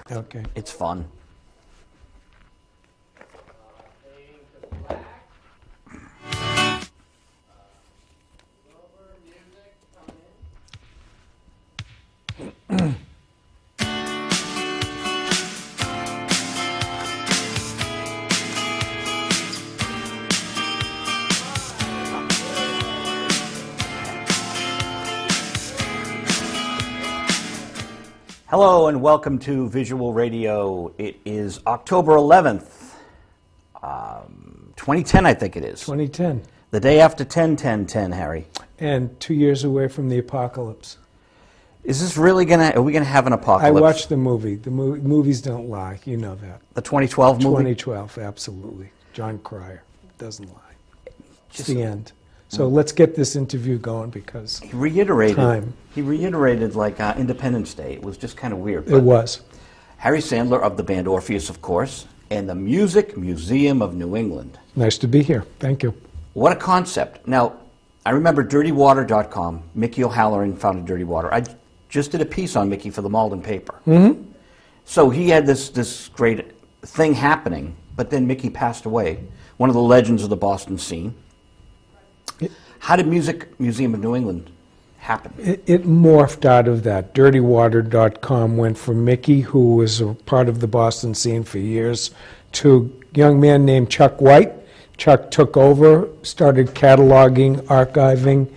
Okay. It's fun. Hello and welcome to Visual Radio. It is October 11th, 2010, I think it is. 2010. The day after 10-10-10, Harry. And 2 years away from the apocalypse. Is this really are we going to have an apocalypse? I watched the movie. The movies don't lie. You know that. The 2012 movie? 2012, absolutely. John Cryer doesn't lie. It's Just the end. So let's get this interview going because he reiterated time. He reiterated like Independence Day. It was just kind of weird. It was. Harry Sandler of the band Orpheus, of course, and the Music Museum of New England. Nice to be here. Thank you. What a concept. Now, I remember DirtyWater.com. Mickey O'Halloran founded Dirty Water. I just did a piece on Mickey for the Malden paper. Mm-hmm. So he had this great thing happening, but then Mickey passed away, one of the legends of the Boston scene. How did Music Museum of New England happen? It morphed out of that. DirtyWater.com went from Mickey, who was a part of the Boston scene for years, to a young man named Chuck White. Chuck took over, started cataloging, archiving,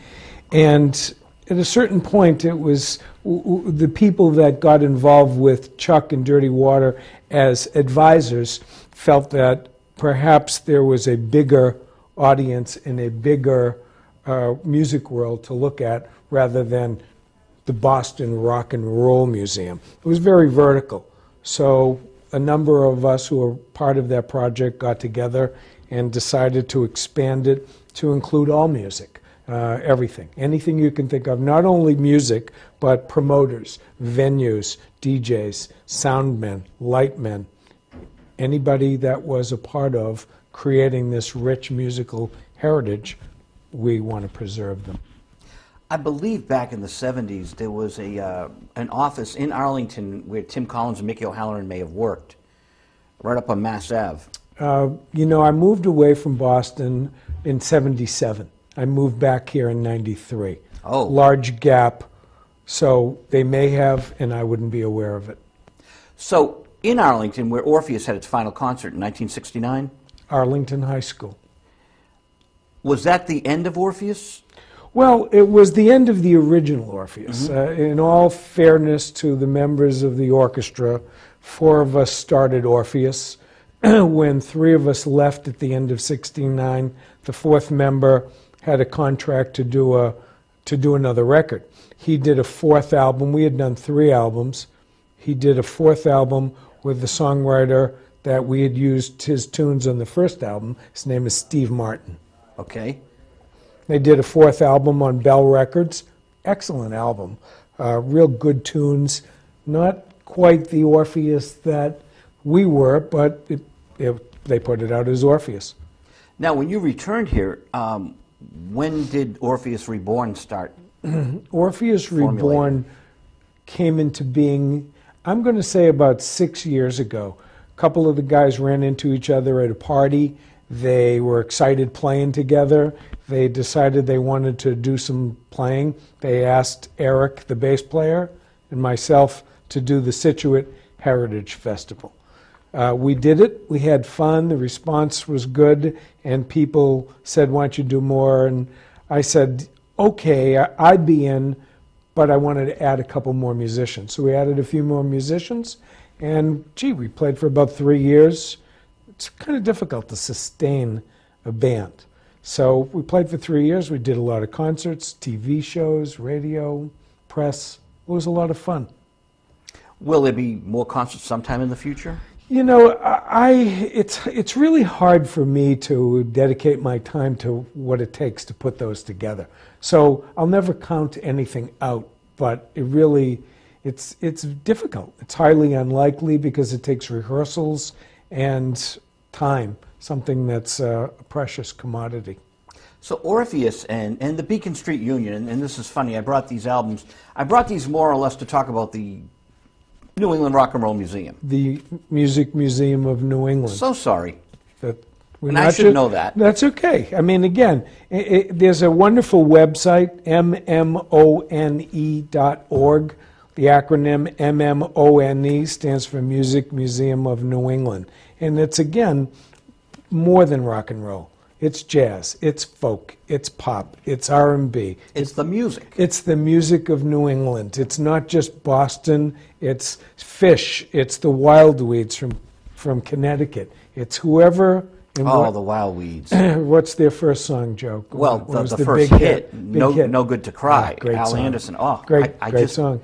and at a certain point it was the people that got involved with Chuck and Dirty Water as advisors felt that perhaps there was a bigger audience and a bigger music world to look at rather than the Boston Rock and Roll Museum. It was very vertical. So a number of us who were part of that project got together and decided to expand it to include all music, everything, anything you can think of, not only music, but promoters, venues, DJs, soundmen, lightmen, anybody that was a part of creating this rich musical heritage. We want to preserve them. I believe back in the 70s there was an office in Arlington where Tim Collins and Mickey O'Halloran may have worked, right up on Mass Ave. I moved away from Boston in 77. I moved back here in 93. Oh. Large gap, so they may have, and I wouldn't be aware of it. So in Arlington, where Orpheus had its final concert in 1969? Arlington High School. Was that the end of Orpheus? Well, it was the end of the original Orpheus. Mm-hmm. In all fairness to the members of the orchestra, 4 of us started Orpheus. When 3 of us left at the end of '69, the 4th member had a contract to do another record. He did a 4th album. We had done 3 albums. He did a 4th album with the songwriter that we had used his tunes on the first album. His name is Steve Martin. Okay. They did a 4th album on Bell Records. Excellent album. Real good tunes. Not quite the Orpheus that we were, but they put it out as Orpheus. Now, when you returned here, when did Orpheus Reborn start? Orpheus Reborn came into being, I'm going to say about 6 years ago. A couple of the guys ran into each other at a party. They were excited playing together. They decided they wanted to do some playing. They asked Eric, the bass player, and myself to do the Situate Heritage Festival. We did it. We had fun. The response was good, and people said, "Why don't you do more?" And I said, "Okay, I'd be in, but I wanted to add a couple more musicians." So we added a few more musicians, and we played for about 3 years. It's kind of difficult to sustain a band. So we played for 3 years. We did a lot of concerts, TV shows, radio, press. It was a lot of fun. Will there be more concerts sometime in the future? You know, it's really hard for me to dedicate my time to what it takes to put those together. So I'll never count anything out, but it's difficult. It's highly unlikely because it takes rehearsals and time, something that's a precious commodity. So Orpheus and the Beacon Street Union, and this is funny, I brought these albums. I brought these more or less to talk about the New England Rock and Roll Museum. The Music Museum of New England. So sorry. That we're And I not should ju- know that. That's okay. I mean, again, there's a wonderful website, mmone.org. The acronym MMONE stands for Music Museum of New England. And it's, again, more than rock and roll. It's jazz, it's folk, it's pop, it's R&B. It's the music. It's the music of New England. It's not just Boston, it's Fish, it's the Wildweeds from Connecticut. It's whoever... and Oh, the Wild Weeds. what's their first song, Joe? Well, What was the first big hit, Big hit. No Good to Cry, Great Al song. Anderson. Oh, Great just, song.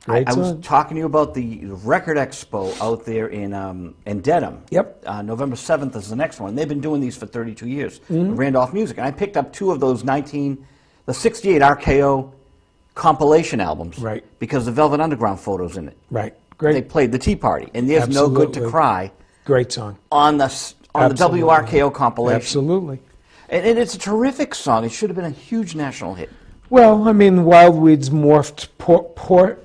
Great I was song. talking to you about the Record Expo out there in Dedham. Yep. November 7th is the next one. They've been doing these for 32 years. Mm-hmm. Randolph Music. And I picked up two of those the 68 RKO compilation albums. Right. Because the Velvet Underground photos in it. Right. They Great. played the Tea Party. And there's No Good to Absolutely. Cry Great song. on the Absolutely. WRKO compilation. Absolutely. And it's a terrific song. It should have been a huge national hit. Well, I mean, Wildweeds morphed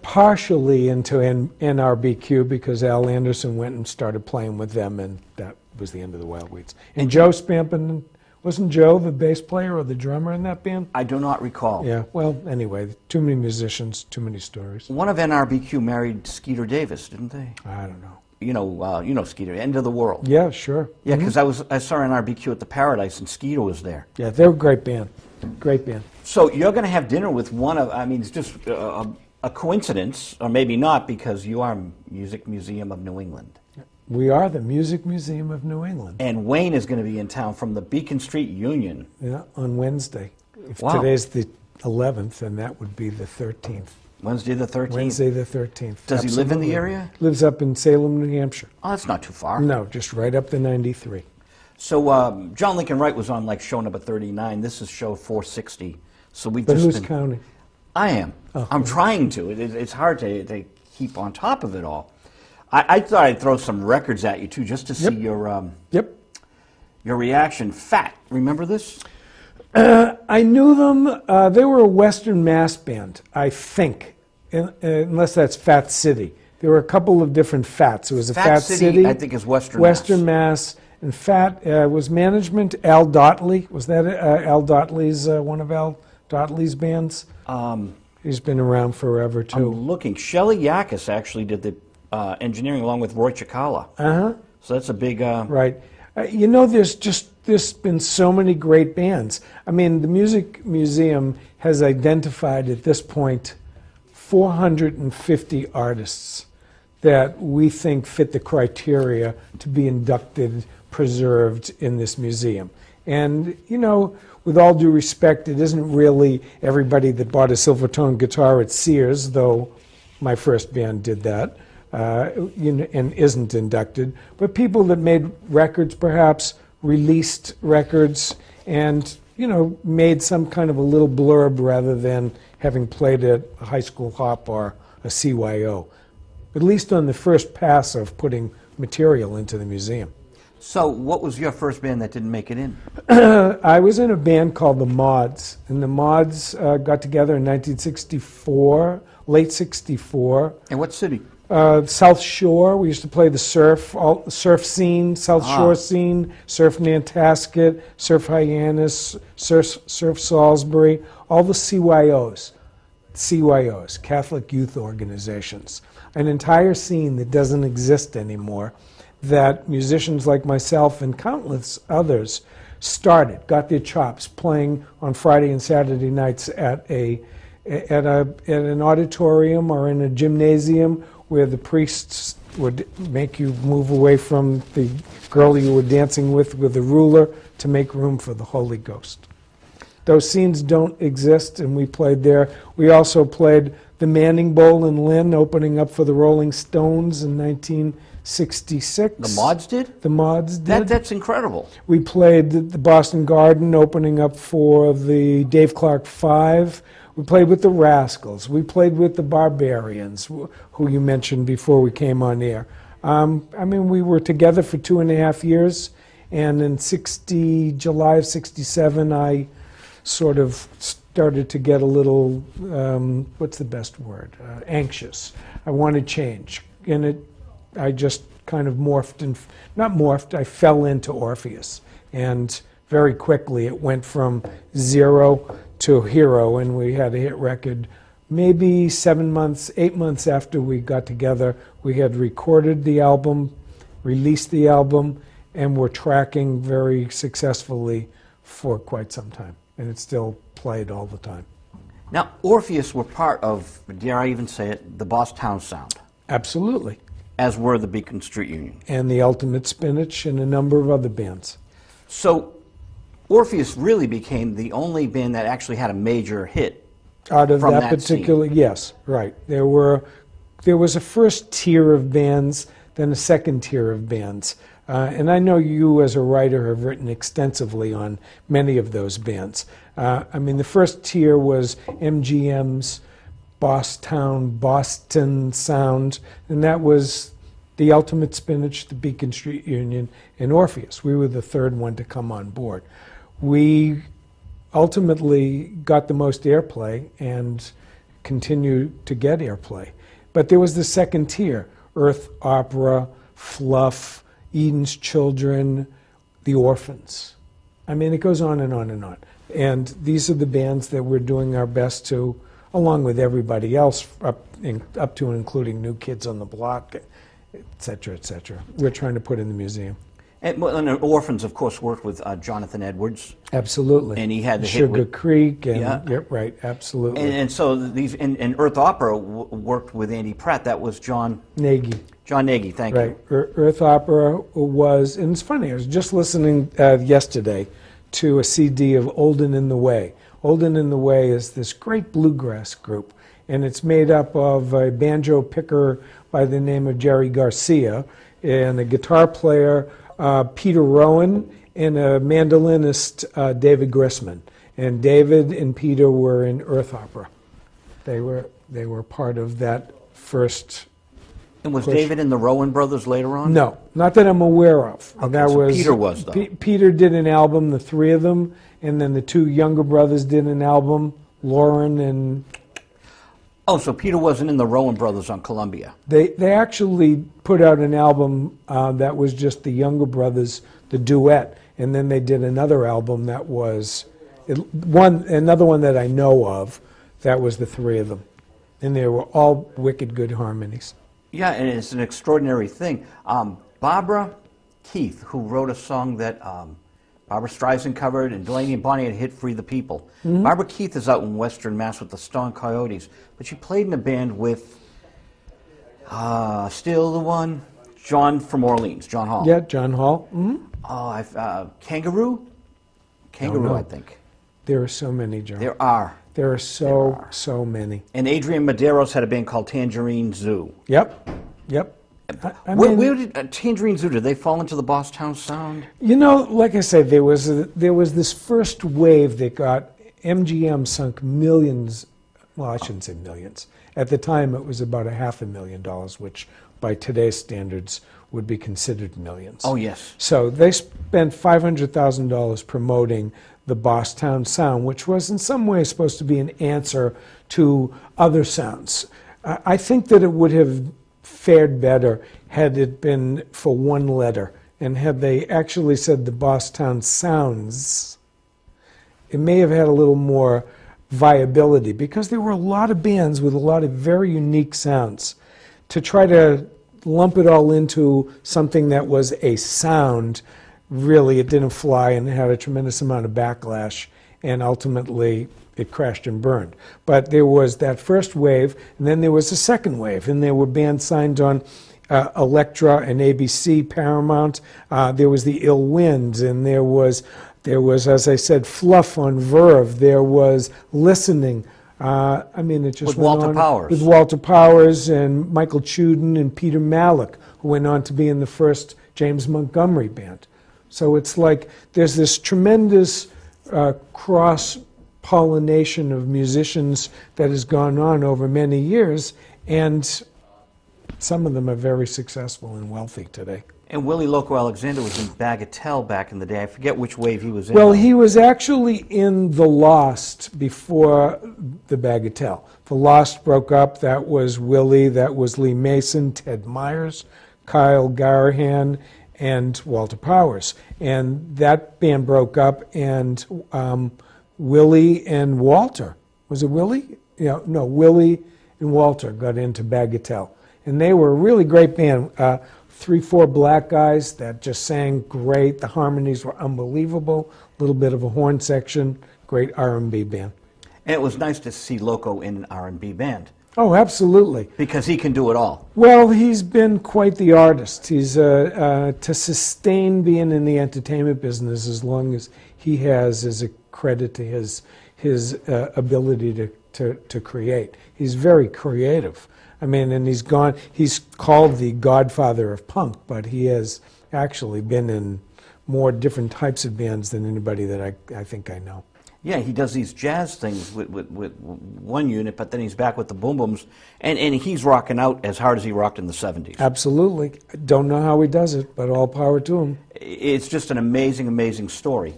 partially into NRBQ because Al Anderson went and started playing with them, and that was the end of the Wildweeds. And Joe Spampin, wasn't Joe the bass player or the drummer in that band? I do not recall. Yeah, well, anyway, too many musicians, too many stories. One of NRBQ married Skeeter Davis, didn't they? I don't know. You know Skeeter, End of the World. Yeah, sure. Yeah, because I saw NRBQ at the Paradise and Skeeter was there. Yeah, they're a great band. Great band. So you're going to have dinner with one of, I mean, it's just a coincidence, or maybe not, because you are Music Museum of New England. We are the Music Museum of New England. And Wayne is going to be in town from the Beacon Street Union. Yeah, on Wednesday. If Wow. today's the 11th, then that would be the 13th. Wednesday the 13th. Wednesday the 13th. Does he live in the Absolutely. area? Lives up in Salem, New Hampshire. Oh, that's not too far. No, just right up the 93. So John Lincoln Wright was on like show number 39. This is show 460. So we've But just who's been... counting? I am. Oh. I'm trying to. It's hard to keep on top of it all. I thought I'd throw some records at you, too, just to see Yep. your reaction. Fat, remember this? I knew them. They were a Western Mass band, I think, unless that's Fat City. There were a couple of different Fats. It was a Fat City, I think, is Western Mass. And Fat was management. Al Dotley, was that Al Dotley's, one of Al Dotley's bands? He's been around forever, too. I'm looking. Shelley Yakis actually did the engineering along with Roy Chikala. Uh-huh. So that's a big... Right. There's been so many great bands. I mean, the Music Museum has identified at this point 450 artists that we think fit the criteria to be inducted, preserved in this museum. And, with all due respect, it isn't really everybody that bought a Silvertone guitar at Sears, though my first band did that, and isn't inducted, but people that made records, perhaps released records, and made some kind of a little blurb rather than having played at a high school hop or a CYO, at least on the first pass of putting material into the museum. So what was your first band that didn't make it in? I was in a band called the Mods, and the Mods got together in 1964, late 64. And what city? South Shore. We used to play the surf scene, South Shore scene, Surf Nantasket, Surf Hyannis, Surf Salisbury, all the CYOs, Catholic Youth Organizations. An entire scene that doesn't exist anymore, that musicians like myself and countless others got their chops playing on Friday and Saturday nights at an auditorium or in a gymnasium where the priests would make you move away from the girl you were dancing with a ruler to make room for the Holy Ghost. Those scenes don't exist, and we played there. We also played the Manning Bowl in Lynn, opening up for the Rolling Stones in 1966. The Mods did? The Mods did. That's incredible. We played the Boston Garden, opening up for the Dave Clark Five. We played with the Rascals. We played with the Barbarians, who you mentioned before we came on air. We were together for 2.5 years, and in July of 67, I sort of started to get a little, what's the best word, anxious. I wanted change. I just kind of morphed and not morphed. I fell into Orpheus, and very quickly it went from zero to hero, and we had a hit record. Maybe 7 months, 8 months after we got together, we had recorded the album, released the album, and were tracking very successfully for quite some time. And it's still played all the time. Now, Orpheus were part of, dare I even say it, the Bosstown Sound. Absolutely. As were the Beacon Street Union. And the Ultimate Spinach and a number of other bands. So, Orpheus really became the only band that actually had a major hit. Out of from that particular, scene. yes, right. There was a first tier of bands, then a second tier of bands. And I know you as a writer have written extensively on many of those bands. I mean, the first tier was MGM's Boston Sound, and that was the Ultimate Spinach, the Beacon Street Union, and Orpheus. We were the third one to come on board. We ultimately got the most airplay and continue to get airplay. But there was the second tier, Earth Opera, Fluff, Eden's Children, The Orphans. I mean, it goes on and on and on. And these are the bands that we're doing our best to, along with everybody else, up to and including New Kids on the Block, et cetera, et cetera. We're trying to put in the museum. And the Orphans, of course, worked with Jonathan Edwards. Absolutely. And he had the hit Sugar with Creek, and yeah. Yep, right, absolutely. And so these, and Earth Opera worked with Andy Pratt. That was John Nagy. John Nagy, thank Right. you. Earth Opera was, and it's funny, I was just listening yesterday to a CD of Olden in the Way. Olden in the Way is this great bluegrass group, and it's made up of a banjo picker by the name of Jerry Garcia, and a guitar player, Peter Rowan, and a mandolinist, David Grissman. And David and Peter were in Earth Opera. They were part of that first. And was David in the Rowan Brothers later on? No, not that I'm aware of. Okay, that so was, Peter was, though. Peter did an album, the three of them, and then the two younger brothers did an album, Lauren and... Oh, so Peter wasn't in the Rowan Brothers on Columbia. They actually put out an album that was just the younger brothers, the duet, and then they did another album that was another one that I know of. That was the three of them, and they were all wicked good harmonies. Yeah, and it's an extraordinary thing. Barbara Keith, who wrote a song that Barbara Streisand covered and Delaney and Bonnie had hit Free the People. Mm-hmm. Barbara Keith is out in Western Mass with the Stone Coyotes, but she played in a band with still the one, John from Orleans, John Hall. Yeah, John Hall. Mm-hmm. Oh, Kangaroo? Kangaroo, I think. There are so many, John. There are. There are so many. And Adrian Medeiros had a band called Tangerine Zoo. Yep. Where did Tangerine Zoo, did they fall into the Bosstown Sound? You know, like I said, there was this first wave that got MGM sunk millions. Well, I shouldn't say millions. At the time, it was about $500,000, which by today's standards would be considered millions. Oh, yes. So they spent $500,000 promoting the Bosstown Sound, which was in some ways supposed to be an answer to other sounds. I think that it would have fared better had it been for one letter, and had they actually said the Bosstown Sounds, it may have had a little more viability, because there were a lot of bands with a lot of very unique sounds. To try to lump it all into something that was a sound, really it didn't fly, and it had a tremendous amount of backlash, and ultimately it crashed and burned. But there was that first wave, and then there was a second wave, and there were bands signed on Elektra and ABC, Paramount. There was the Ill Winds, and there was, as I said, Fluff on Verve. There was Listening. I mean, it just with went Walter on. Powers. With Walter Powers and Michael Chudin and Peter Malick, who went on to be in the first James Montgomery band. So it's like there's this tremendous cross-pollination of musicians that has gone on over many years, and some of them are very successful and wealthy today. And Willie Loco Alexander was in Bagatelle back in the day. I forget which wave he was in. Well, he was actually in The Lost before the Bagatelle. The Lost broke up. That was Willie, that was Lee Mason, Ted Myers, Kyle Garahan, and Walter Powers. And that band broke up, and Willie and Walter, was it Willie? Yeah, no, Willie and Walter got into Bagatelle. And they were a really great band. 3-4 black guys that just sang great. The harmonies were unbelievable. A little bit of a horn section. Great R&B band. And it was nice to see Loco in an R&B band. Oh, absolutely. Because he can do it all. Well, he's been quite the artist. He's to sustain being in the entertainment business as long as he has is a credit to his ability to create. He's very creative. I mean, and he's called the godfather of punk, but he has actually been in more different types of bands than anybody that I think I know. Yeah, he does these jazz things with one unit, but then he's back with the Boom Booms, and he's rocking out as hard as he rocked in the 70s. Absolutely. Don't know how he does it, but all power to him. It's just an amazing, amazing story.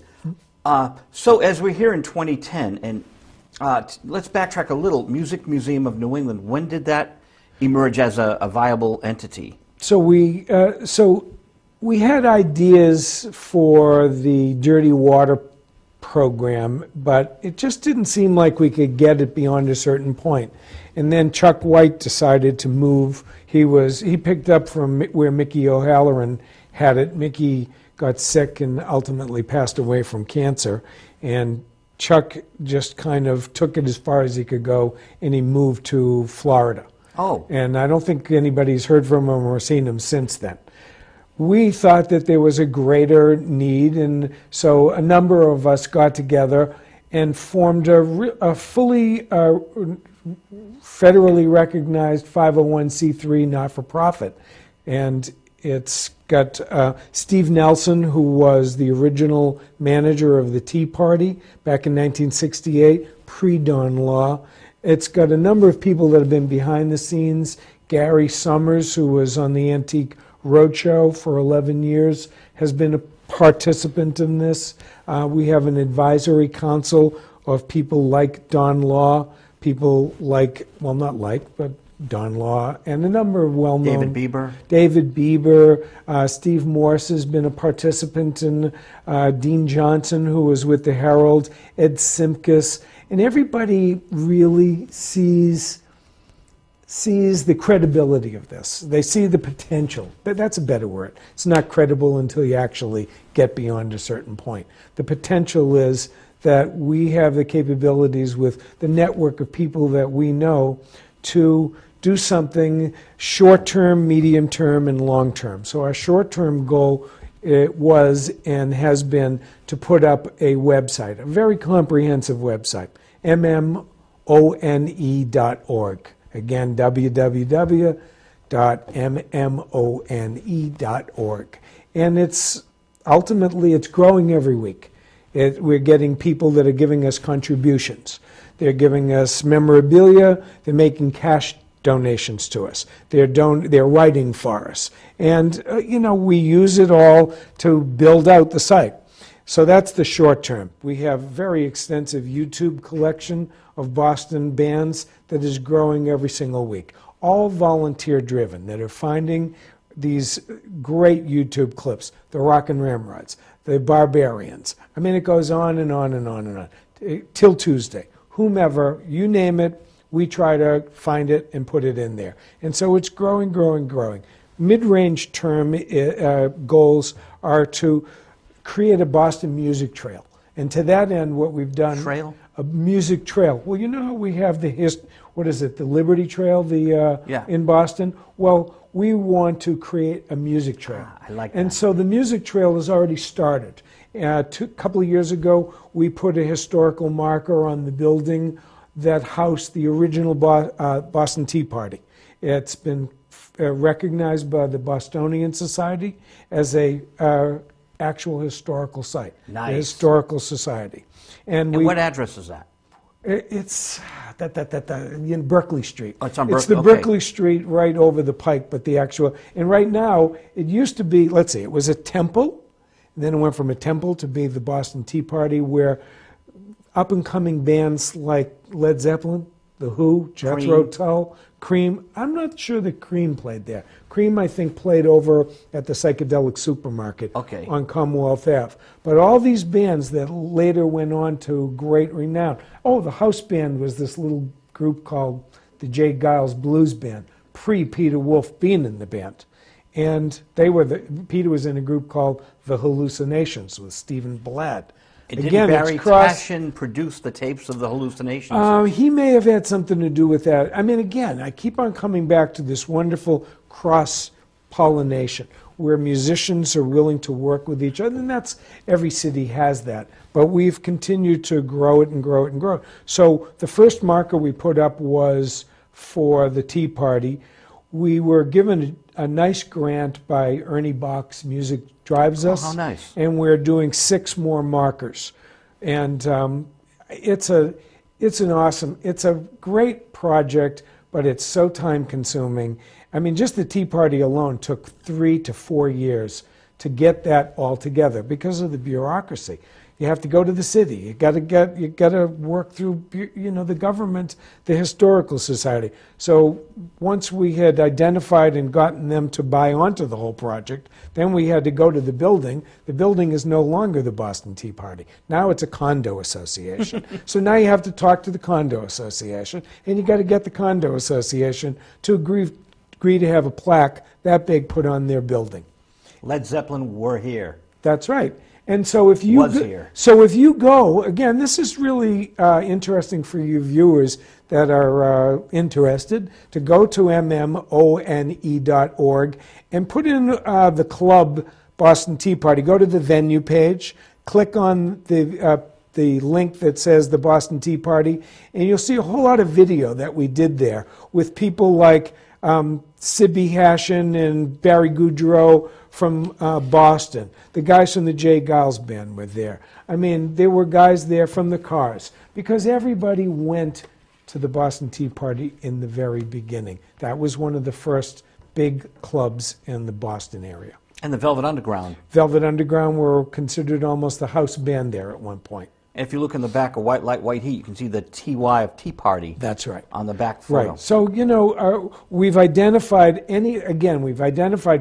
So as we're here in 2010, and let's backtrack a little. Music Museum of New England, when did that emerge as a viable entity? So we had ideas for the Dirty Water program, but it just didn't seem like we could get it beyond a certain point. And then Chuck White decided to move. He picked up from where Mickey O'Halloran had it. Mickey got sick and ultimately passed away from cancer, and Chuck just kind of took it as far as he could go, and he moved to Florida. Oh. And I don't think anybody's heard from him or seen him since then. We thought that there was a greater need, and so a number of us got together and formed a fully federally recognized 501c3 not-for-profit. And it's got Steve Nelson, who was the original manager of the Tea Party back in 1968, pre-Don Law. It's got a number of people that have been behind the scenes. Gary Summers, who was on the Antique Roadshow for 11 years, has been a participant in this. We have an advisory council of people like Don Law, people like, well, not like, but Don Law, and a number of well-known... David Bieber. Steve Morse has been a participant in Dean Johnson, who was with the Herald, Ed Simkus, and everybody really sees the credibility of this. They see the potential. But that's a better word. It's not credible until you actually get beyond a certain point. The potential is that we have the capabilities with the network of people that we know to do something short-term, medium-term, and long-term. So our short-term goal was and has been to put up a website, a very comprehensive website, mmone.org. Again, www.mmone.org. And it's growing every week. We're getting people that are giving us contributions. They're giving us memorabilia. They're making cash donations to us. They're writing for us. And, we use it all to build out the site. So that's the short term. We have a very extensive YouTube collection of Boston bands that is growing every single week. All volunteer driven, that are finding these great YouTube clips. The Rockin' Ramrods, the Barbarians. I mean, it goes on and on and on and on. Till Tuesday. Whomever, you name it, we try to find it and put it in there. And so it's growing, growing, growing. Mid-range term goals are to create a Boston music trail. And to that end, what we've done... Trail? A music trail. Well, you know how we have the the Liberty Trail in Boston? Well, we want to create a music trail. I like that. And so the music trail has already started. A couple of years ago, we put a historical marker on the building that housed the original Boston Tea Party. It's been recognized by the Bostonian Society as a actual historical site. Nice. The Historical Society. And what address is that? It's in Berkeley Street. Oh, it's on It's the Berkeley, okay. Berkeley Street right over the pike, but the actual, and right now, it used to be, let's see, it was a temple, and then it went from a temple to be the Boston Tea Party, where up-and-coming bands like Led Zeppelin, The Who, Jethro Tull, Cream. I'm not sure that Cream played there. Cream, I think, played over at the Psychedelic Supermarket on Commonwealth Ave. But all these bands that later went on to great renown. Oh, the house band was this little group called the J. Giles Blues Band, pre-Peter Wolf being in the band. And Peter was in a group called The Hallucinations with Stephen Blatt. Didn't Barry Tashin produce the tapes of the Hallucinations? He may have had something to do with that. I mean, again, I keep on coming back to this wonderful cross-pollination where musicians are willing to work with each other, and that's, every city has that. But we've continued to grow it and grow it and grow it. So the first marker we put up was for the Tea Party. We were given a nice grant by Ernie Bach's Music Drives Us. Oh, how nice. And we're doing 6 more markers. And it's a great project, but it's so time consuming. I mean, just the Tea Party alone took 3 to 4 years to get that all together because of the bureaucracy. You have to go to the city. You got to work through, the government, the historical society. So once we had identified and gotten them to buy onto the whole project, then we had to go to the building. The building is no longer the Boston Tea Party. Now it's a condo association. So now you have to talk to the condo association, and you got to get the condo association to agree to have a plaque that big put on their building. Led Zeppelin were here. That's right. And so if you go, again, this is really interesting for you viewers that are interested, to go to mmone.org and put in the club Boston Tea Party. Go to the venue page, click on the link that says the Boston Tea Party, and you'll see a whole lot of video that we did there with people like Sibby Hashin and Barry Goudreau from Boston. The guys from the J. Giles Band were there. I mean, there were guys there from the Cars, because everybody went to the Boston Tea Party in the very beginning. That was one of the first big clubs in the Boston area. And the Velvet Underground. Velvet Underground were considered almost the house band there at one point. And if you look in the back of White Light, White Heat, you can see the TY of Tea Party. That's right. On the back photo. Right. So, we've identified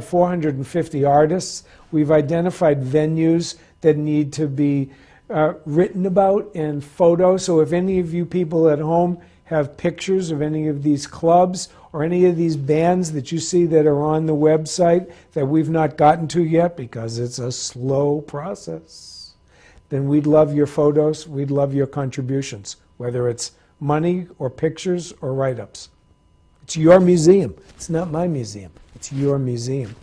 450 artists. We've identified venues that need to be written about and photos. So if any of you people at home have pictures of any of these clubs or any of these bands that you see that are on the website that we've not gotten to yet because it's a slow process, then we'd love your photos, we'd love your contributions, whether it's money or pictures or write-ups. It's your museum. It's not my museum. It's your museum.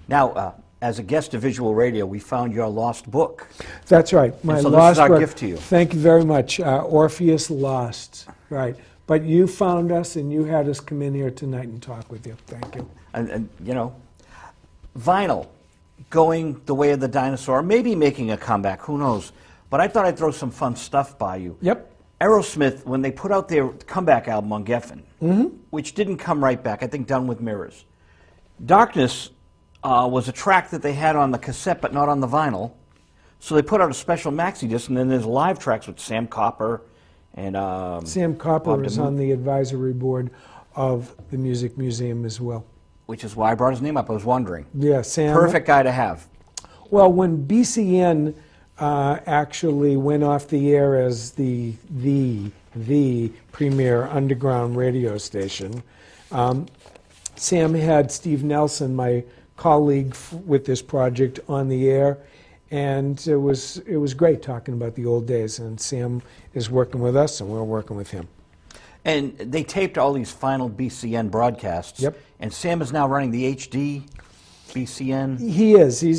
Now, as a guest of Visual Radio, we found your lost book. That's right. My so lost this is our gift to you. Thank you very much. Orpheus Lost. Right. But you found us and you had us come in here tonight and talk with you. Thank you. And vinyl. Going the way of the dinosaur, maybe making a comeback, who knows. But I thought I'd throw some fun stuff by you. Yep. Aerosmith, when they put out their comeback album on Geffen, which didn't come right back, I think Done with Mirrors. Darkness was a track that they had on the cassette but not on the vinyl. So they put out a special maxi disc, and then there's live tracks with Sam Copper and Sam Copper is on the advisory board of the Music Museum as well. Which is why I brought his name up. I was wondering. Yeah, Sam. Perfect guy to have. Well, when BCN actually went off the air as the premier underground radio station, Sam had Steve Nelson, my colleague with this project, on the air, and it was great talking about the old days. And Sam is working with us, and we're working with him. And they taped all these final BCN broadcasts. Yep. And Sam is now running the HD BCN. He is. He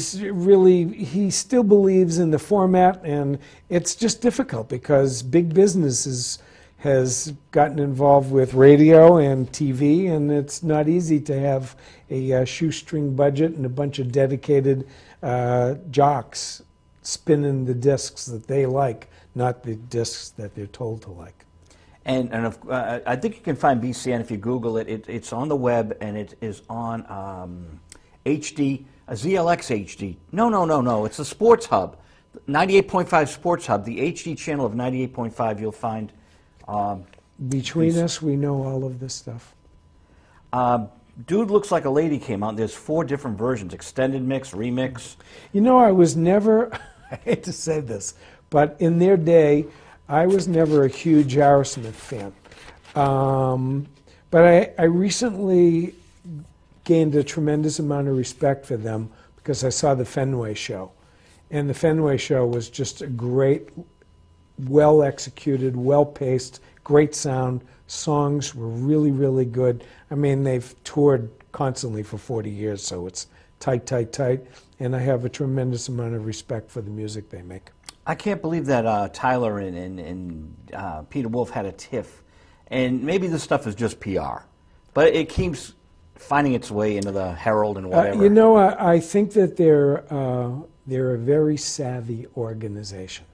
still believes in the format, and it's just difficult because big business has gotten involved with radio and TV, and it's not easy to have a shoestring budget and a bunch of dedicated jocks spinning the discs that they like, not the discs that they're told to like. And I think you can find BCN if you Google it. It's on the web, and it is on HD, a ZLX HD. No. It's the Sports Hub, 98.5 Sports Hub, the HD channel of 98.5. You'll find. Between us, we know all of this stuff. Dude Looks Like a Lady came out. There's 4 different versions: extended mix, remix. You know, I was never. I hate to say this, but in their day, I was never a huge Aerosmith fan. But I recently gained a tremendous amount of respect for them because I saw the Fenway show. And the Fenway show was just a great, well-executed, well-paced, great sound. Songs were really, really good. I mean, they've toured constantly for 40 years, so it's tight. And I have a tremendous amount of respect for the music they make. I can't believe that Tyler and Peter Wolf had a tiff. And maybe this stuff is just PR, but it keeps finding its way into the Herald and whatever. You know, I think that they're a very savvy organization,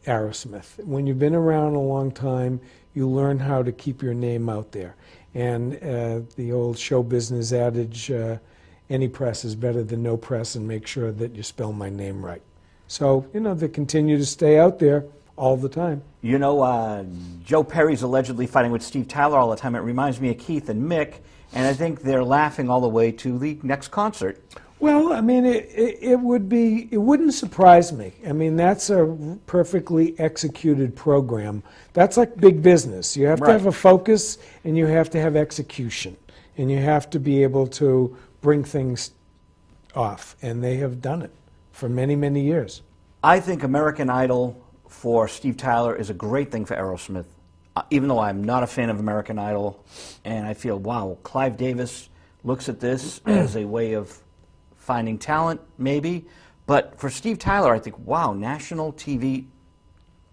Aerosmith. When you've been around a long time, you learn how to keep your name out there. And the old show business adage, any press is better than no press, and make sure that you spell my name right. So, you know, they continue to stay out there all the time. You know, Joe Perry's allegedly fighting with Steve Tyler all the time. It reminds me of Keith and Mick, and I think they're laughing all the way to the next concert. Well, I mean, it wouldn't surprise me. I mean, that's a perfectly executed program. That's like big business. You have to have a focus, and you have to have execution, and you have to be able to bring things off, and they have done it for many, many years. I think American Idol for Steve Tyler is a great thing for Aerosmith, even though I'm not a fan of American Idol, and I feel, wow, Clive Davis looks at this as a way of finding talent, maybe. But for Steve Tyler, I think, wow, national TV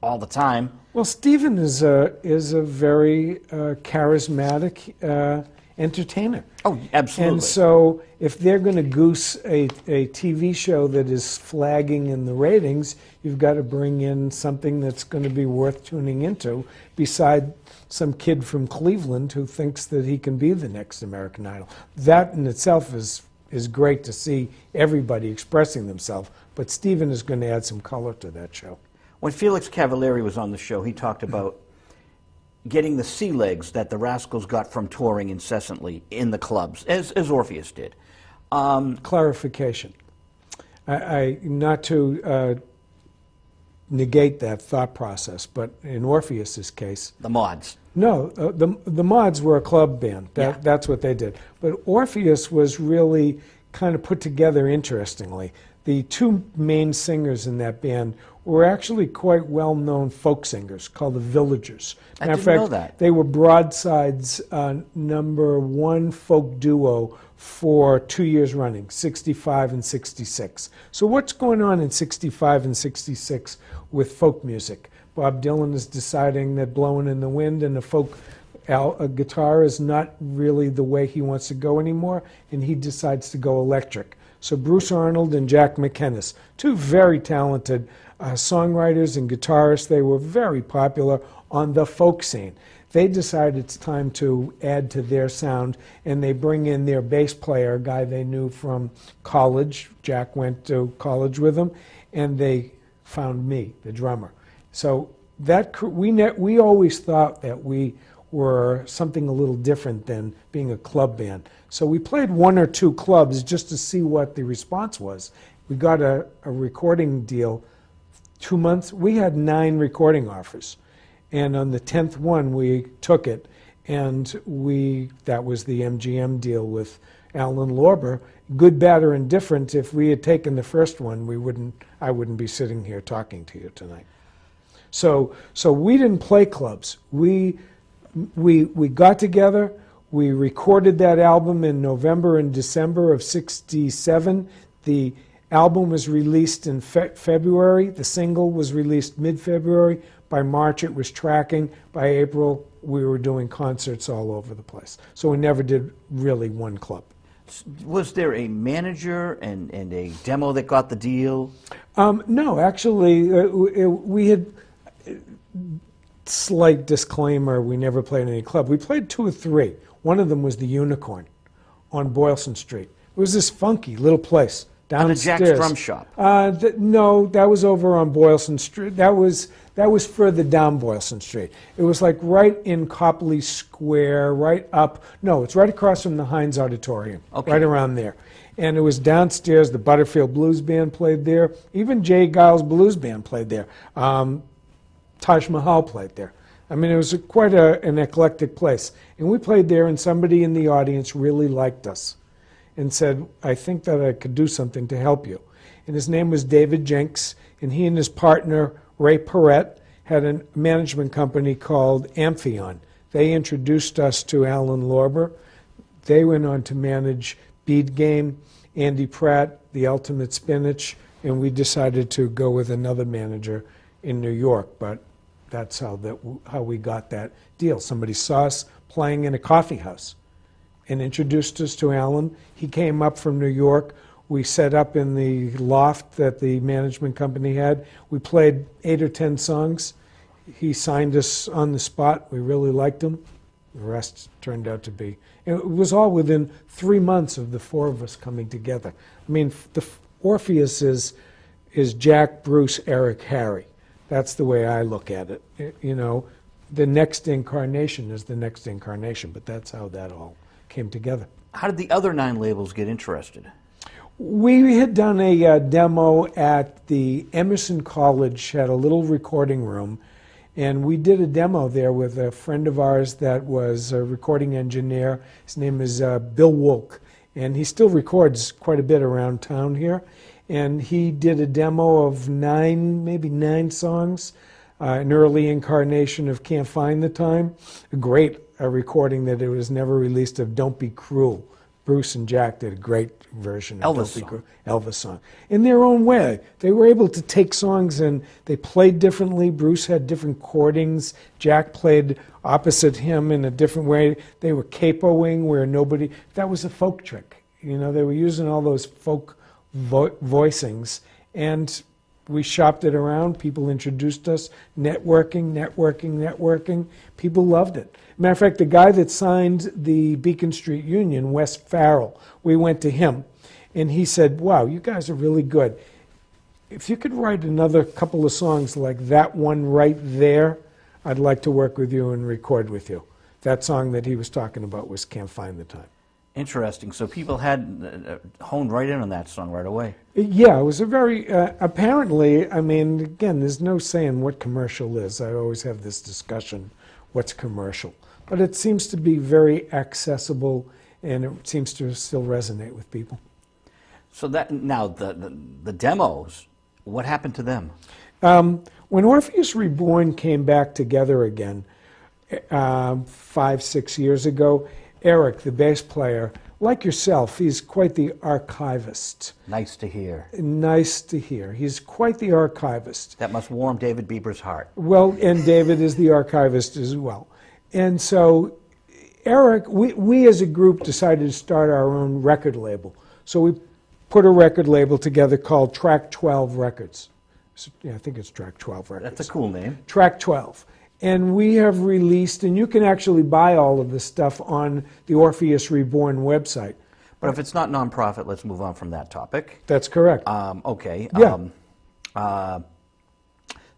all the time. Well, Steven is a very charismatic entertainer. Oh, absolutely. And so if they're going to goose a TV show that is flagging in the ratings, you've got to bring in something that's going to be worth tuning into, beside some kid from Cleveland who thinks that he can be the next American Idol. That in itself is great to see everybody expressing themselves, but Steven is going to add some color to that show. When Felix Cavalieri was on the show, he talked about getting the sea legs that the Rascals got from touring incessantly in the clubs, as Orpheus did. Clarification. I not to negate that thought process, but in Orpheus's case, the Mods. No, the Mods were a club band. That's what they did. But Orpheus was really kind of put together interestingly. The 2 main singers in that band were actually quite well-known folk singers called the Villagers. I didn't know that. They were Broadside's #1 folk duo for 2 years running, 65 and 66. So what's going on in 65 and 66 with folk music? Bob Dylan is deciding that Blowing in the Wind and a folk guitar is not really the way he wants to go anymore, and he decides to go electric. So Bruce Arnold and Jack McInnes, 2 very talented songwriters and guitarists. They were very popular on the folk scene. They decide it's time to add to their sound, and they bring in their bass player, a guy they knew from college. Jack went to college with them, and they found me, the drummer. So that we always thought that we were something a little different than being a club band. So we played 1 or 2 clubs just to see what the response was. We got a recording deal 2 months. We had 9 recording offers. And on the 10th one, we took it. And that was the MGM deal with Alan Lorber. Good, bad, or indifferent, if we had taken the first one, I wouldn't be sitting here talking to you tonight. So we didn't play clubs. We got together. We recorded that album in November and December of '67. The album was released in February. The single was released mid-February. By March, it was tracking. By April, we were doing concerts all over the place. So we never did really one club. Was there a manager and a demo that got the deal? No, actually, we had slight disclaimer, we never played any club. We played 2 or 3. One of them was the Unicorn on Boylston Street. It was this funky little place downstairs. Jack's Drum Shop. No, that was over on Boylston Street. That was further down Boylston Street. It was like right in Copley Square, right up. No, it's right across from the Heinz Auditorium, Okay. right around there. And it was downstairs. The Butterfield Blues Band played there. Even Jay Giles Blues Band played there. Taj Mahal played there. I mean, it was quite an eclectic place. And we played there, and somebody in the audience really liked us and said, I think that I could do something to help you. And his name was David Jenks, and he and his partner, Ray Perrette, had a management company called Amphion. They introduced us to Alan Lorber. They went on to manage Bead Game, Andy Pratt, The Ultimate Spinach, and we decided to go with another manager in New York, but that's how we got that deal. Somebody saw us playing in a coffee house and introduced us to Alan. He came up from New York. We set up in the loft that the management company had. We played 8 or 10 songs. He signed us on the spot. We really liked him. The rest turned out to be. It was all within 3 months of the 4 of us coming together. I mean, the Orpheus is Jack, Bruce, Eric, Harry. That's the way I look at it. You know, the next incarnation is the next incarnation, but that's how that all came together. How did the other 9 labels get interested? We had done a demo at the Emerson College, had a little recording room, and we did a demo there with a friend of ours that was a recording engineer. His name is Bill Wolk, and he still records quite a bit around town here. And he did a demo of maybe nine songs, an early incarnation of Can't Find the Time, a great recording that it was never released of Don't Be Cruel. Bruce and Jack did a great version of Elvis song. In their own way. They were able to take songs and they played differently. Bruce had different chordings. Jack played opposite him in a different way. They were capoing where that was a folk trick. You know, they were using all those folk voicings, and we shopped it around. People introduced us. Networking. People loved it. Matter of fact, the guy that signed the Beacon Street Union, Wes Farrell, we went to him, and he said, wow, you guys are really good. If you could write another couple of songs like that one right there, I'd like to work with you and record with you. That song that he was talking about was Can't Find the Time. Interesting. So people had honed right in on that song right away. Yeah, it was a very, apparently, I mean, again, there's no saying what commercial is. I always have this discussion, what's commercial? But it seems to be very accessible, and it seems to still resonate with people. So that now the demos, what happened to them? When Orpheus Reborn came back together again 5, 6 years ago, Eric, the bass player, like yourself, he's quite the archivist. Nice to hear. Nice to hear. He's quite the archivist. That must warm David Bieber's heart. Well, and David is the archivist as well. And so Eric, we as a group decided to start our own record label. So we put a record label together called Track 12 Records. Yeah, I think it's Track 12 Records. That's a cool name. Track 12. And we have released, and you can actually buy all of this stuff on the Orpheus Reborn website. But if it's not nonprofit, let's move on from that topic. That's correct. Okay. Yeah.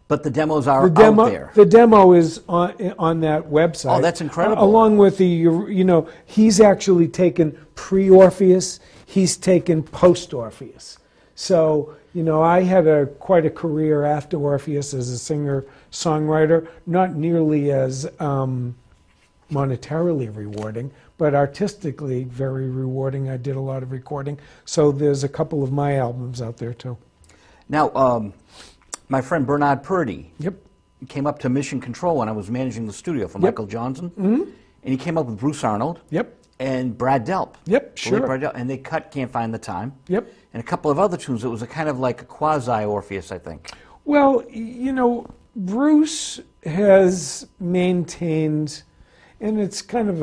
But the demos are out there. The demo is on that website. Oh, that's incredible. Along with he's actually taken pre-Orpheus, he's taken post-Orpheus. So, I had quite a career after Orpheus as a singer-songwriter, not nearly as monetarily rewarding, but artistically very rewarding. I did a lot of recording. So there's a couple of my albums out there, too. Now, my friend Bernard Purdy Yep. came up to Mission Control when I was managing the studio for Michael Johnson. Mm-hmm. And he came up with Bruce Arnold. Yep. And Brad Delp. Yep, sure. Brad Delp, and they cut Can't Find the Time. Yep. And a couple of other tunes. It was a kind of like a quasi-Orpheus, I think. Well, Bruce has maintained, and it's kind of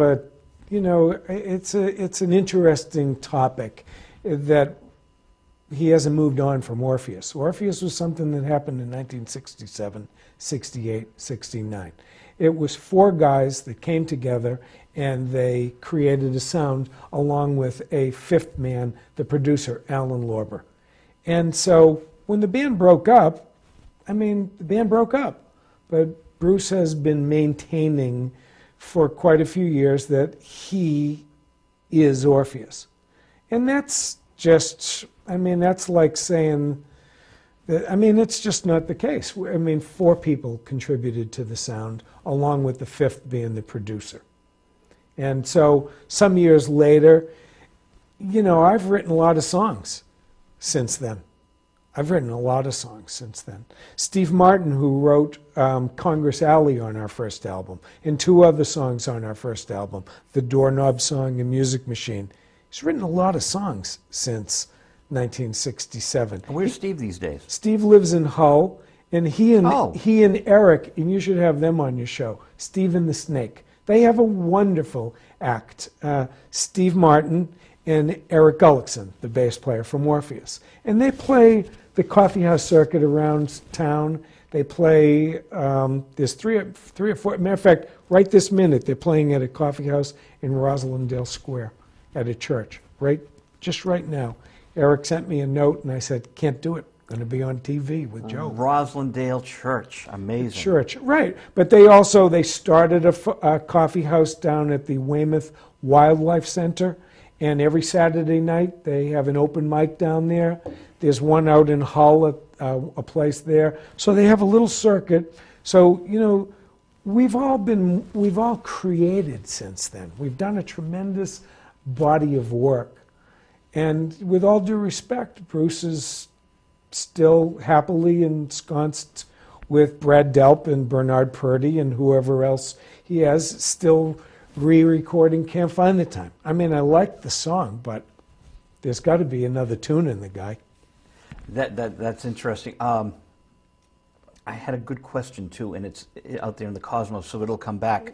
it's an interesting topic that he hasn't moved on from Orpheus. Orpheus was something that happened in 1967, 68, 69. It was four guys that came together and they created a sound along with a fifth man, the producer, Alan Lorber. And so when the band broke up, I mean, the band broke up. But Bruce has been maintaining for quite a few years that he is Orpheus. And that's just, I mean, that's like saying that, I mean, it's just not the case. I mean, four people contributed to the sound, along with the fifth being the producer. And so some years later, you know, I've written a lot of songs since then. I've written a lot of songs since then. Steve Martin, who wrote Congress Alley on our first album, and two other songs on our first album, the Doorknob Song and Music Machine, he's written a lot of songs since 1967. And where's Steve these days? Steve lives in Hull, and he and Eric, and you should have them on your show, Steve and the Snake. They have a wonderful act. Steve Martin and Eric Gullickson, the bass player from Orpheus. And they play the coffee house circuit around town. They play, there's three or four, matter of fact, right this minute, they're playing at a coffee house in Roslindale Square at a church, just right now. Eric sent me a note and I said, can't do it. Going to be on TV with Joe. Roslindale Church, amazing. Church, right. But they started a coffee house down at the Weymouth Wildlife Center, and every Saturday night they have an open mic down there. There's one out in Hull, a place there. So they have a little circuit. So, you know, we've all created since then. We've done a tremendous body of work. And with all due respect, Bruce is still happily ensconced with Brad Delp and Bernard Purdy and whoever else he has, still re-recording. Can't find the time. I mean, I like the song, but there's got to be another tune in the guy. That's interesting. I had a good question too, and it's out there in the cosmos, so it'll come back.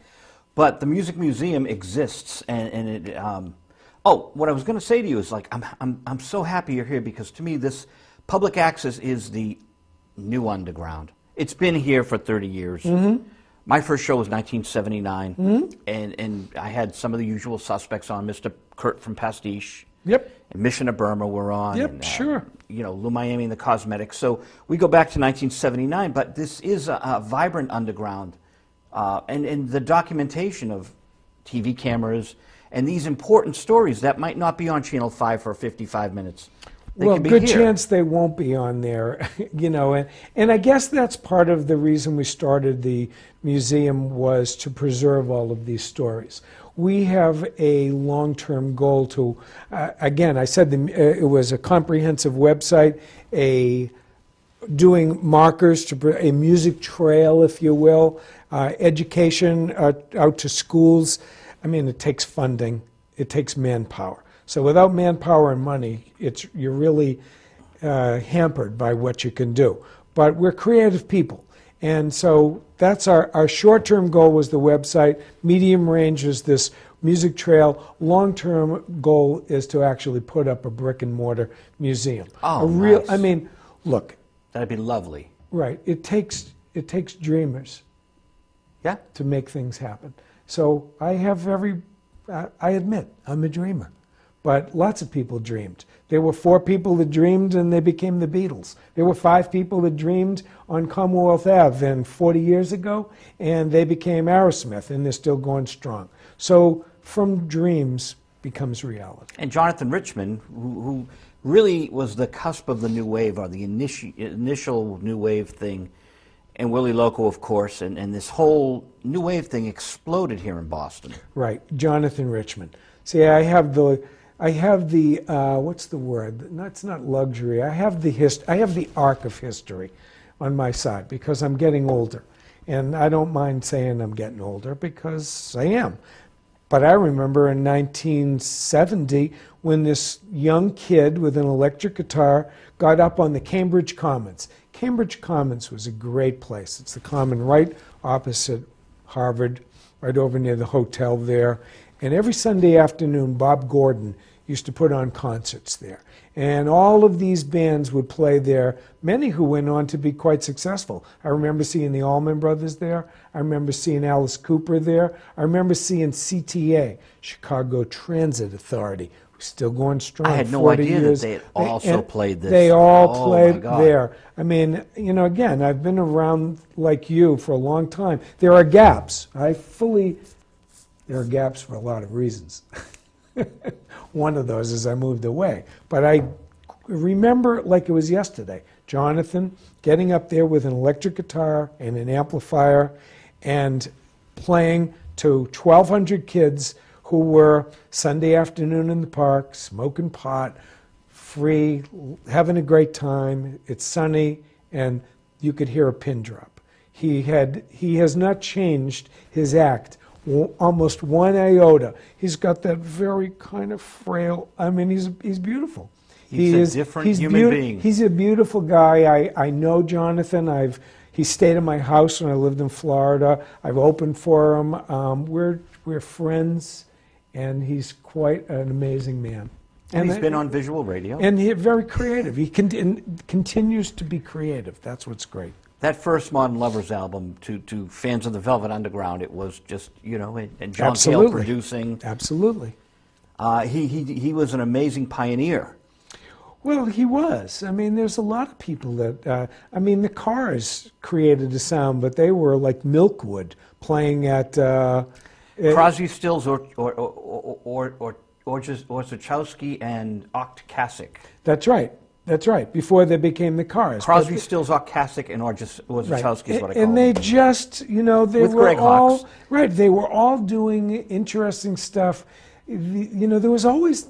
But the Music Museum exists, and it. What I was going to say to you is, like, I'm so happy you're here, because to me this public access is the new underground. It's been here for 30 years. Mm-hmm. My first show was 1979, mm-hmm. and I had some of the usual suspects on, Mr. Kurt from Pastiche. Yep. And Mission of Burma were on. Yep, and, sure. You know, Lou Miami and the Cosmetics. So we go back to 1979, but this is a vibrant underground. And the documentation of TV cameras and these important stories that might not be on Channel 5 for 55 minutes. Well, good chance they won't be on there, you know, and I guess that's part of the reason we started the museum, was to preserve all of these stories. We have a long-term goal to, again, I said it was a comprehensive website, doing markers, a music trail, if you will, education out to schools. I mean, it takes funding, it takes manpower. So without manpower and money, you're really hampered by what you can do. But we're creative people. And so that's our short-term goal was the website. Medium range is this music trail. Long-term goal is to actually put up a brick-and-mortar museum. Oh, nice. I mean, look. That'd be lovely. Right. It takes dreamers. Yeah. To make things happen. So I admit, I'm a dreamer. But lots of people dreamed. There were 4 people that dreamed and they became the Beatles. There were 5 people that dreamed on Commonwealth Ave then 40 years ago, and they became Aerosmith, and they're still going strong. So from dreams becomes reality. And Jonathan Richman, who really was the cusp of the new wave, or the initial new wave thing, and Willie Loco, of course, and this whole new wave thing exploded here in Boston. Right, Jonathan Richman. See, I have the what's the word? No, it's not luxury. I have the arc of history on my side, because I'm getting older. And I don't mind saying I'm getting older, because I am. But I remember in 1970 when this young kid with an electric guitar got up on the Cambridge Commons. Cambridge Commons was a great place. It's the common right opposite Harvard, right over near the hotel there. And every Sunday afternoon, Bob Gordon used to put on concerts there. And all of these bands would play there, many who went on to be quite successful. I remember seeing the Allman Brothers there. I remember seeing Alice Cooper there. I remember seeing CTA, Chicago Transit Authority, who's still going strong. I had no 40 idea years. that they had also played this. They all Oh, played my God. there. I mean, you know, again, I've been around like you for a long time. There are gaps. There are gaps for a lot of reasons. One of those is I moved away. But I remember like it was yesterday, Jonathan getting up there with an electric guitar and an amplifier and playing to 1,200 kids who were Sunday afternoon in the park, smoking pot, free, having a great time. It's sunny, and you could hear a pin drop. He has not changed his act almost one iota. He's got that very kind of frail, I mean, he's beautiful. He's a different human being. He's a beautiful guy. I know Jonathan. He stayed in my house when I lived in Florida. I've opened for him. We're friends, and he's quite an amazing man. And he's been on visual radio. And he's very creative. He continues to be creative. That's what's great. That first Modern Lovers album, to fans of the Velvet Underground, it was just, you know, and John Cale producing. Absolutely. He was an amazing pioneer. Well, he was. I mean, there's a lot of people that, I mean, the Cars created a sound, but they were like Milkwood playing at... Crosby, Stills, Orzechowski, and Okt-Kasich. That's right. That's right. Before they became the Cars. Crosby, Stills, Okt-Kasich, and Orzechowski is what I call them. And they just, you know, they with were Greg all Hawkes. Right. They were all doing interesting stuff. You know, there's always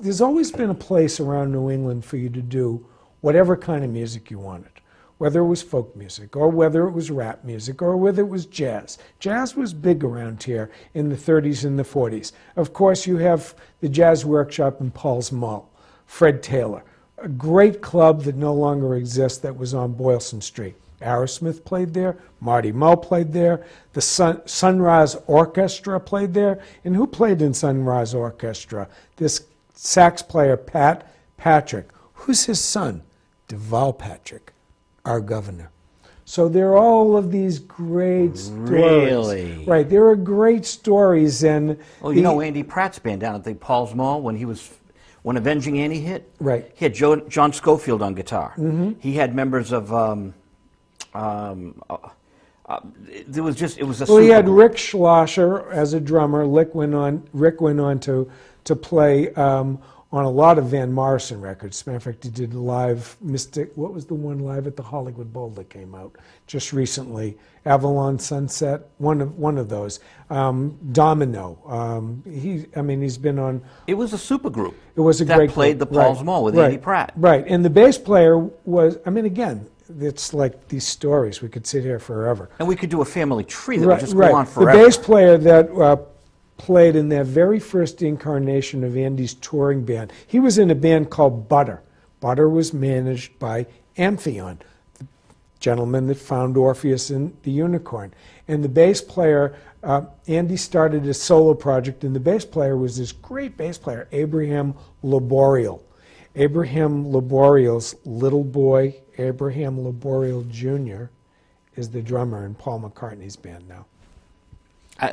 been a place around New England for you to do whatever kind of music you wanted, whether it was folk music or whether it was rap music or whether it was jazz. Jazz was big around here in the 30s and the 40s. Of course, you have the Jazz Workshop in Paul's Mall, Fred Taylor, a great club that no longer exists that was on Boylston Street. Aerosmith played there, Marty Mull played there, the Sunrise Orchestra played there. And who played in Sunrise Orchestra? This sax player, Pat Patrick. Who's his son? Deval Patrick, our governor. So there are all of these great stories. Really? Right, there are great stories. And well, you know Andy Pratt's band down at the Paul's Mall when Avenging Annie hit? Right. He had John Scofield on guitar. Mm-hmm. He had members of... it was a. Well, he had Rick Schlosser as a drummer. Rick went on to play on a lot of Van Morrison records. As a matter of fact, he did live Mystic. What was the one live at the Hollywood Bowl that came out just recently? Avalon Sunset. One of those. Domino. He's been on. It was a supergroup. It was a that great played group. the Paul's Mall with Andy Pratt. Right, and the bass player was. I mean, again. It's like these stories. We could sit here forever. And we could do a family tree that would just go on forever. The bass player that played in that very first incarnation of Andy's touring band, he was in a band called Butter. Butter was managed by Amphion, the gentleman that found Orpheus and the Unicorn. And the bass player, Andy started a solo project, and the bass player was this great bass player, Abraham Laboriel. Abraham Laboriel's little boy, Abraham Laboriel Jr., is the drummer in Paul McCartney's band now.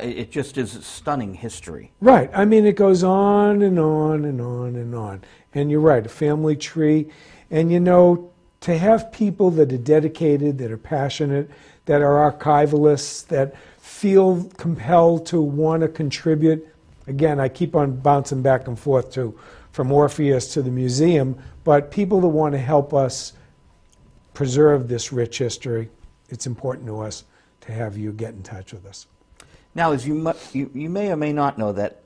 It just is stunning history. Right. I mean, it goes on and on and on and on. And you're right, a family tree. And, you know, to have people that are dedicated, that are passionate, that are archivalists, that feel compelled to want to contribute. Again, I keep on bouncing back and forth from Orpheus to the museum, but people that want to help us preserve this rich history, it's important to us to have you get in touch with us. Now, as you may or may not know that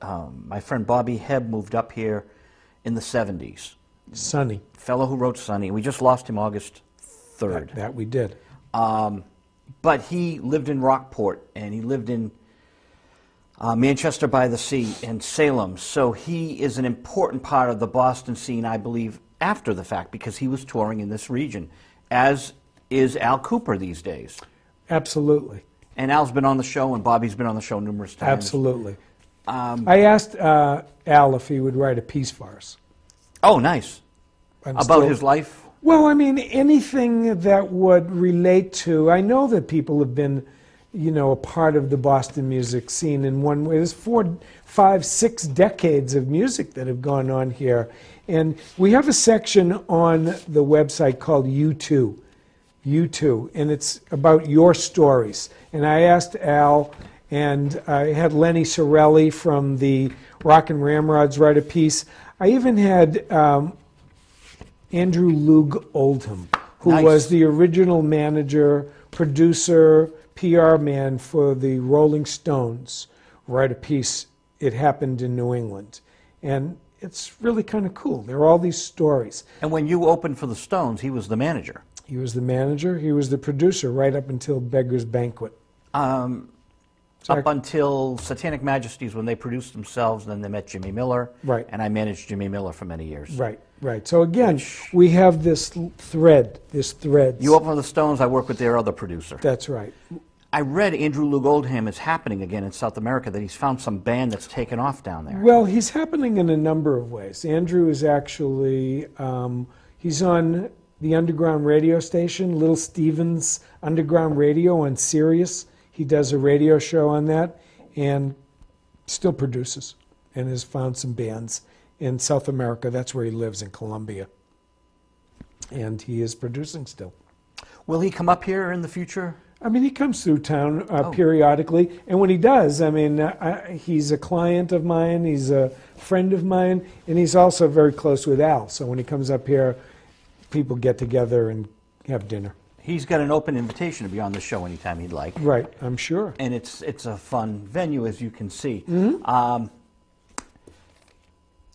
my friend Bobby Hebb moved up here in the 70s. Sonny. Fellow who wrote Sonny. We just lost him August 3rd. That we did. But he lived in Rockport, and he lived in Manchester by the Sea and Salem. So he is an important part of the Boston scene, I believe, after the fact, because he was touring in this region, as is Al Cooper these days. Absolutely. And Al's been on the show, and Bobby's been on the show numerous times. Absolutely. I asked Al if he would write a piece for us. Oh, nice. I'm About still- his life? Well, I mean, anything that would relate to, I know that people have been, a part of the Boston music scene in one way. There's 4, 5, 6 decades of music that have gone on here. And we have a section on the website called U2, and it's about your stories. And I asked Al, and I had Lenny Sorelli from the Rock and Ramrods write a piece. I even had Andrew Loog Oldham, who Nice. was the original manager, producer, PR man for the Rolling Stones, write a piece. It happened in New England. And it's really kind of cool. There are all these stories. And when you opened for the Stones, he was the manager. He was the manager, he was the producer right up until Beggar's Banquet. Up until Satanic Majesties, when they produced themselves, and then they met Jimmy Miller. Right. And I managed Jimmy Miller for many years. Right, right. So again, we have this thread, You open for the Stones, I work with their other producer. That's right. I read Andrew Loog Oldham is happening again in South America, that he's found some band that's taken off down there. Well, he's happening in a number of ways. Andrew is actually, he's on the underground radio station, Little Stevens Underground Radio on Sirius. He does a radio show on that and still produces and has found some bands in South America. That's where he lives, in Colombia. And he is producing still. Will he come up here in the future? I mean, he comes through town periodically, and when he does, I mean, he's a client of mine, he's a friend of mine, and he's also very close with Al. So when he comes up here, people get together and have dinner. He's got an open invitation to be on the show anytime he'd like. Right, I'm sure. And it's a fun venue, as you can see.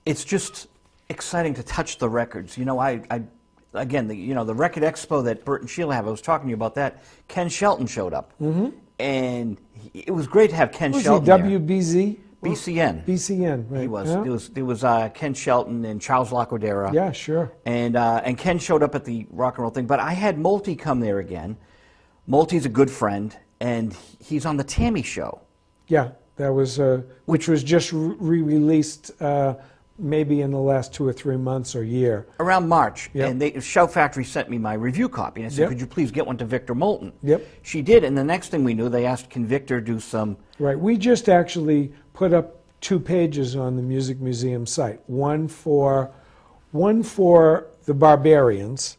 It's just exciting to touch the records. You know, again, the Record Expo that Bert and Sheila have, I was talking to you about that. Ken Shelton showed up. And it was great to have Ken Shelton Was there. he WBZ? BCN. BCN, right. He was. Yeah. There was Ken Shelton and Charles Lacodera. Yeah, sure. And Ken showed up at the rock and roll thing. But I had Molty come there again. Molty's a good friend, and he's on the Tammy Show. Yeah, that was, which was just re-released maybe in the last 2 or 3 months or year. Around March. Yep. And Shout Factory sent me my review copy. And I said, Yep. could you please get one to Victor Moulton? Yep. She did, and the next thing we knew, they asked, can Victor do some... Right. We just actually put up 2 pages on the Music Museum site. One for the Barbarians,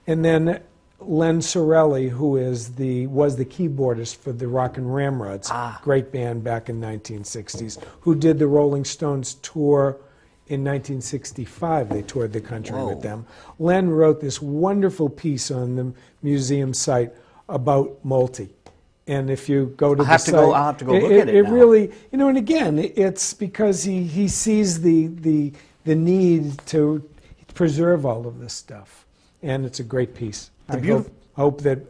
and then Len Sorelli, who was the keyboardist for the Rock and Ramrods, great band back in 1960s, who did the Rolling Stones tour in 1965. They toured the country with them. Len wrote this wonderful piece on the museum site about Molty. And if you go to the site, I'll have to go look at it It now. really, and again, it's because he sees the need to preserve all of this stuff, and it's a great piece. I hope that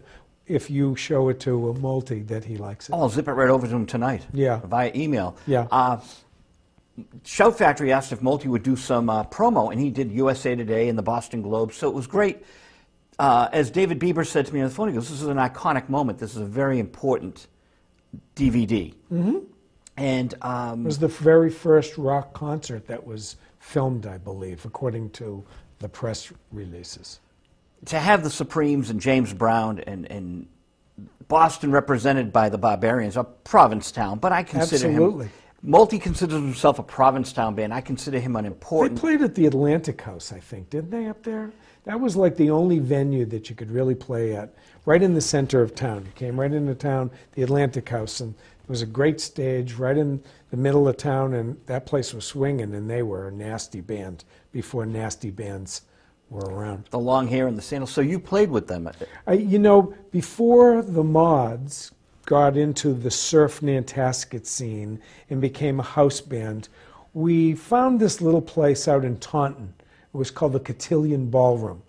if you show it to Molty, that he likes it. Oh, I'll zip it right over to him tonight. Yeah. Via email. Yeah. Shout Factory asked if Molty would do some promo, and he did USA Today and the Boston Globe, so it was great. As David Bieber said to me on the phone, he goes, this is an iconic moment. This is a very important DVD. And It was the very first rock concert that was filmed, I believe, according to the press releases. to have the Supremes and James Brown and Boston represented by the Barbarians, a Provincetown, but I consider Absolutely. him... Molty considers himself a Provincetown band. I consider him an They important... played at the Atlantic House, I think, didn't they, up there? That was like the only venue that you could really play at, right in the center of town. You came right into town, the Atlantic House, and it was a great stage right in the middle of town, and that place was swinging, and they were a nasty band before nasty bands were around. The long hair and the sandals. So you played with them. Before the Mods got into the surf Nantasket scene and became a house band, we found this little place out in Taunton. It was called the Cotillion Ballroom.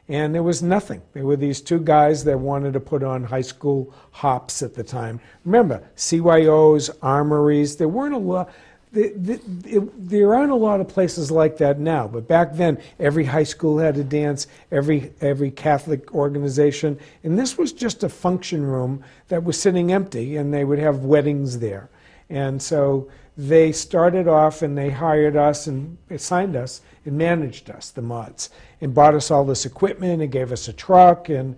And there was nothing. There were these two guys that wanted to put on high school hops at the time. Remember, CYOs, armories, there weren't a lot... There aren't a lot of places like that now, but back then every high school had a dance, every Catholic organization, and this was just a function room that was sitting empty, and they would have weddings there. And so they started off and they hired us and assigned us and managed us, the mods, and bought us all this equipment and gave us a truck. And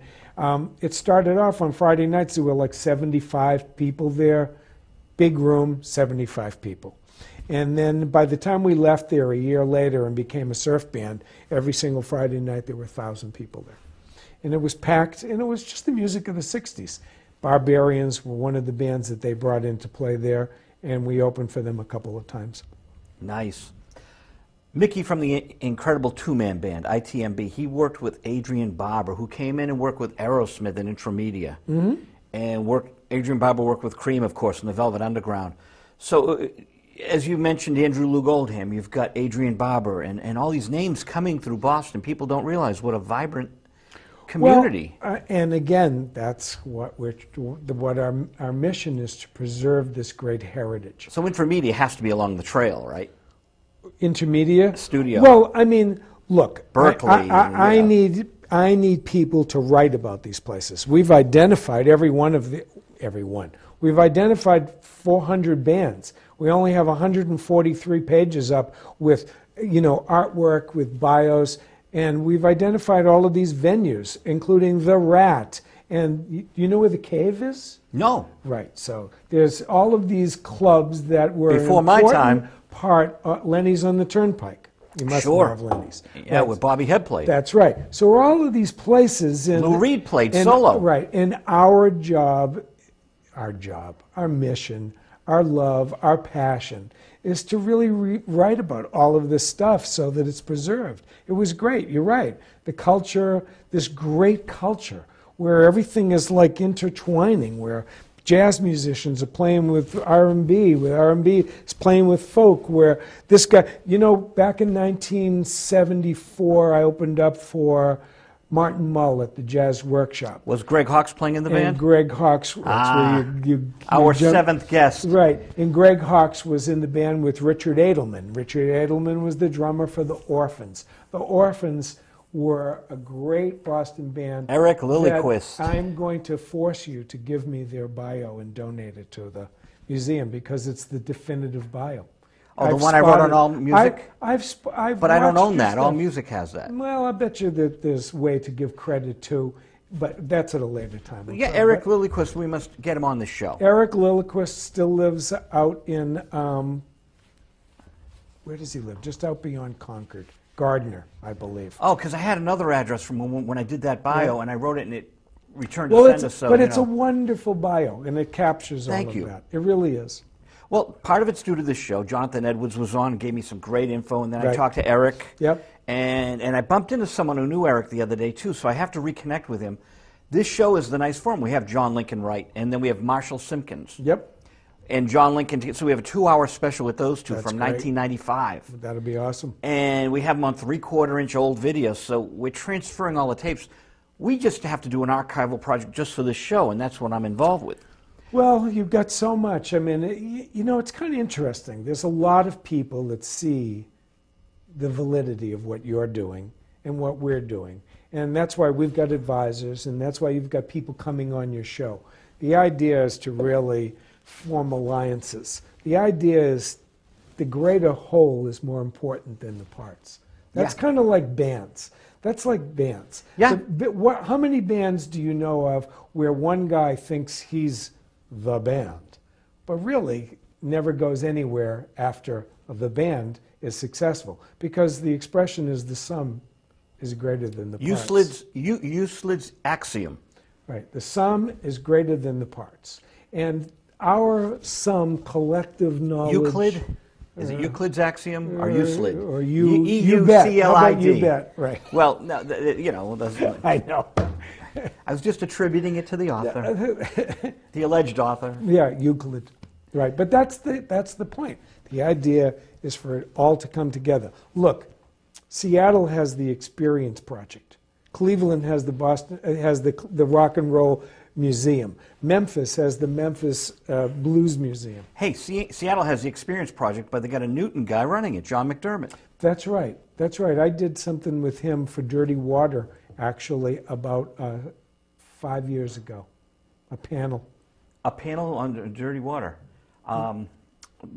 it started off on Friday nights. There were like 75 people there, big room, 75 people. And then by the time we left there a year later and became a surf band, every single Friday night there were 1,000 people there. And it was packed, and it was just the music of the 60s. Barbarians were one of the bands that they brought in to play there, and we opened for them a couple of times. Nice. Mickey from the incredible two-man band, ITMB, he worked with Adrian Barber, who came in and worked with Aerosmith and Intramedia. Mm-hmm. And Adrian Barber worked with Cream, of course, and the Velvet Underground. So, as you mentioned, Andrew Lou Goldham, you've got Adrian Barber, and all these names coming through Boston. People don't realize what a vibrant community. Well, and again, that's what our mission is, to preserve this great heritage. So Intramedia has to be along the trail, right? Intermedia? Studio. Well, I mean, look, Berkeley. I need people to write about these places. We've identified We've identified 400 bands. We only have 143 pages up with, artwork, with bios, and we've identified all of these venues, including the Rat. And you know where the Cave is? No. Right. So there's all of these clubs that were before my time. Lenny's on the Turnpike. You must have Lenny's. Yeah, where Bobby Head played. That's right. So all of these places. Lou Reed played solo. Right. And our mission, our love, our passion is to really write about all of this stuff so that it's preserved. It was great. You're right. The culture, this great culture, where everything is like intertwining, where jazz musicians are playing with R&B, where R&B is playing with folk, where this guy, back in 1974, I opened up for Martin Mull at the Jazz Workshop. Was Greg Hawkes playing in the band? And Greg Hawkes, that's where our seventh guest. Right, and Greg Hawkes was in the band with Richard Edelman. Richard Edelman was the drummer for the Orphans. The Orphans were a great Boston band. Eric Lilliquist. I'm going to force you to give me their bio and donate it to the museum because it's the definitive bio. Oh, the one I wrote on All Music? But I don't own that. All Music has that. Well, I bet you that there's a way to give credit to, but that's at a later time. Yeah, Eric Lilliquist, we must get him on the show. Eric Lilliquist still lives out in, where does he live? Just out beyond Concord. Gardner, I believe. Oh, because I had another address from when I did that bio, and I wrote it and it returned to send us. But it's a wonderful bio, and it captures all of that. It really is. Well, part of it's due to this show. Jonathan Edwards was on and gave me some great info, and then I talked to Eric. Yep. And I bumped into someone who knew Eric the other day, too, so I have to reconnect with him. This show is the nice form. We have John Lincoln Wright, and then we have Marshall Simpkins. Yep. And John Lincoln, so we have a 2-hour special with those two. That's from great. 1995. That'll be awesome. And we have them on 3/4-inch old videos, so we're transferring all the tapes. We just have to do an archival project just for this show, and that's what I'm involved with. Well, you've got so much. I mean, it's kind of interesting. There's a lot of people that see the validity of what you're doing and what we're doing. And that's why we've got advisors, and that's why you've got people coming on your show. The idea is to really form alliances. The idea is the greater whole is more important than the parts. That's kind of like bands. That's like bands. Yeah. How many bands do you know of where one guy thinks he's the band, but really never goes anywhere after the band is successful? Because the expression is the sum is greater than the parts. Euclid's axiom. Right. The sum is greater than the parts. And our sum collective knowledge... Euclid? Is it Euclid's axiom or Euclid? Or E-U-C-L-I-D. How about you bet? Right. Well, no, I know. I was just attributing it to the author, the alleged author. Yeah, Euclid. Right. But that's the point. The idea is for it all to come together. Look, Seattle has the Experience Project. Cleveland has the Rock and Roll Museum. Memphis has the Memphis Blues Museum. Hey, Seattle has the Experience Project, but they got a Newton guy running it, John McDermott. That's right. That's right. I did something with him for Dirty Water, actually, about 5 years ago. A panel. A panel on Dirty Water.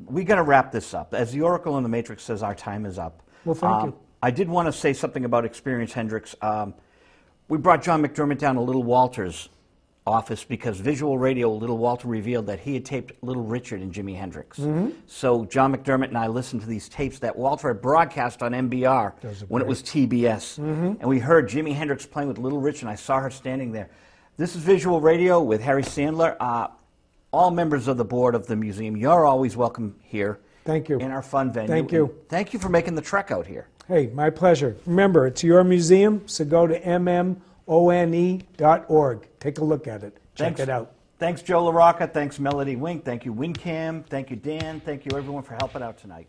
we got to wrap this up. As the Oracle in the Matrix says, our time is up. Well, thank you. I did want to say something about Experience Hendrix. We brought John McDermott down to Little Walter's office because Visual Radio, Little Walter revealed that he had taped Little Richard and Jimi Hendrix. So John McDermott and I listened to these tapes that Walter had broadcast on MBR when it was TBS. And we heard Jimi Hendrix playing with Little Richard, and I saw her standing there. This is Visual Radio with Harry Sandler. All members of the board of the museum, you're always welcome here. Thank you. In our fun venue. Thank you. And thank you for making the trek out here. Hey, my pleasure. Remember, it's your museum, so go to mmone.org. Take a look at it. Check it out. Thanks, Joe LaRocca. Thanks, Melody Wink. Thank you, WinCam. Thank you, Dan. Thank you, everyone, for helping out tonight.